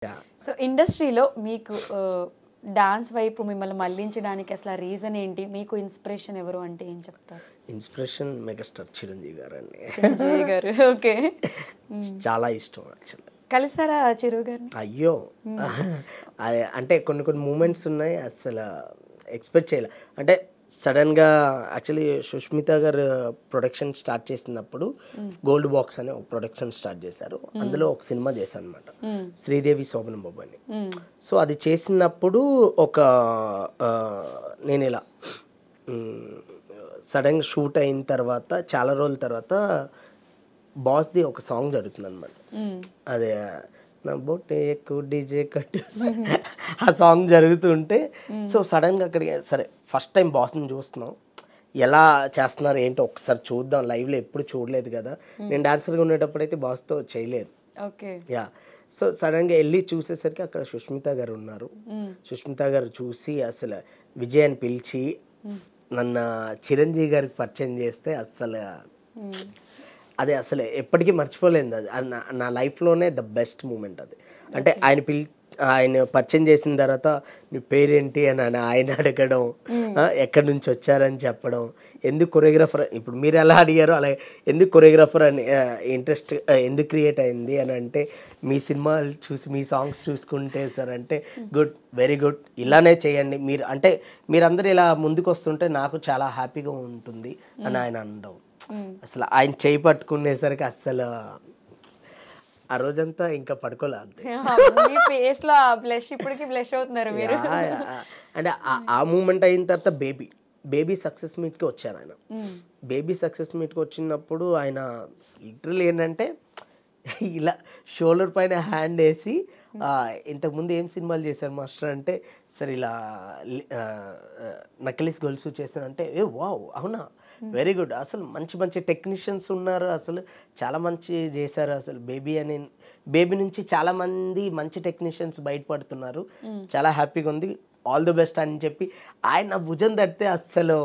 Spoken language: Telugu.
యాహ్! సో ఇండస్ట్రీలో మీకు డాన్స్ వైపు మిమ్మల్ని మళ్ళించడానికి అసలు ఆ రీజన్ ఏంటి? మీకు ఇన్స్పిరేషన్ ఎవరు అంటే ఏం చెప్తారు? ఇన్స్పిరేషన్ మెగాస్టార్ చిరంజీవి గారండి. చిరంజీవి గారు. ఓకే. చాలా ఇష్టం యాక్చువల్‌గా. కలిసారా చిరు గారిని? అయ్యో! అంటే కొన్ని కొన్ని మూమెంట్స్ ఉన్నాయి అస్సల ఎక్స్‌పెక్ట్ చేయలే. అంటే సడెన్‌గా యాక్చువల్లీ సుష్మిత గారు ప్రొడక్షన్ స్టార్ట్ చేసినప్పుడు గోల్డ్ బాక్స్ అనే ఒక ప్రొడక్షన్ స్టార్ట్ చేశారు. అందులో ఒక సినిమా చేశానన్నమాట. శ్రీదేవి శోభన్ బాబు అని. సో అది చేసినప్పుడు ఒక నేను ఇలా సడన్గా షూట్ అయిన తర్వాత చాలా రోజుల తర్వాత బాస్ది ఒక సాంగ్ జరుగుతుందన్నమాట. అదే నా బొట్టే ఎక్కువ డీజే కట్టు ఆ సాంగ్ జరుగుతుంటే సో సడన్గా అక్కడికి సరే ఫస్ట్ టైం బాస్ని చూస్తున్నాం, ఎలా చేస్తున్నారు ఏంటో ఒకసారి చూద్దాం, లైవ్లో ఎప్పుడు చూడలేదు కదా. నేను డాన్సర్గా ఉండేటప్పుడు అయితే బాస్తో చేయలేదు. ఓకే. యా సో సడన్గా వెళ్ళి చూసేసరికి అక్కడ సుష్మిత గారు ఉన్నారు. సుష్మిత గారు చూసి అసలు విజయ్ అని పిలిచి నన్ను చిరంజీవి గారికి పరిచయం చేస్తే అసలు అదే అసలు ఎప్పటికీ మర్చిపోలేదు. అది నా లైఫ్లోనే ద బెస్ట్ మూమెంట్ అది. అంటే ఆయన పరిచయం చేసిన తర్వాత నీ పేరేంటి అని ఆయన అడగడం, ఎక్కడి నుంచి వచ్చారని చెప్పడం, ఎందుకు కొరియోగ్రాఫర్ ఇప్పుడు మీరు ఎలా అడిగారో అలా ఎందుకు కొరియోగ్రాఫర్ అని ఇంట్రెస్ట్ ఎందుకు క్రియేట్ అయింది అని అంటే మీ సినిమాలు చూసి మీ సాంగ్స్ చూసుకుంటే సార్ అంటే గుడ్, వెరీ గుడ్, ఇలానే చేయండి మీరు, అంటే మీరందరూ ఇలా ముందుకు వస్తుంటే నాకు చాలా హ్యాపీగా ఉంటుంది అని ఆయన అనడం. అసలు ఆయన చేయి పట్టుకునేసరికి అస్సలు ఆ రోజంతా ఇంకా పడుకోలే అంతే. మీ ఫేస్ లో బ్లష్ ఇప్పటికి బ్లష్ అవుతున్నారు మీరు. అంటే ఆ మూమెంట్ అయిన తర్వాత బేబీ సక్సెస్ మీట్కి వచ్చారు ఆయన. బేబీ సక్సెస్ మీట్కి వచ్చినప్పుడు ఆయన లిటరల్ ఏంటంటే ఇలా షోల్డర్ పైన హ్యాండ్ వేసి ఇంతకుముందు ఏం సినిమాలు చేశారు మాస్టర్ అంటే సరే ఇలా నకిలీస్ గొలుసు చేస్తానంటే ఏ వావ్ అవునా వెరీ గుడ్, అసలు మంచి మంచి టెక్నీషియన్స్ ఉన్నారు, అసలు చాలా మంచి చేశారు, అసలు బేబీ నుంచి చాలా మంది మంచి టెక్నీషియన్స్ బయటపడుతున్నారు, చాలా హ్యాపీగా ఉంది, ఆల్ ది బెస్ట్ అని చెప్పి ఆయన భుజం తడితే అస్సలు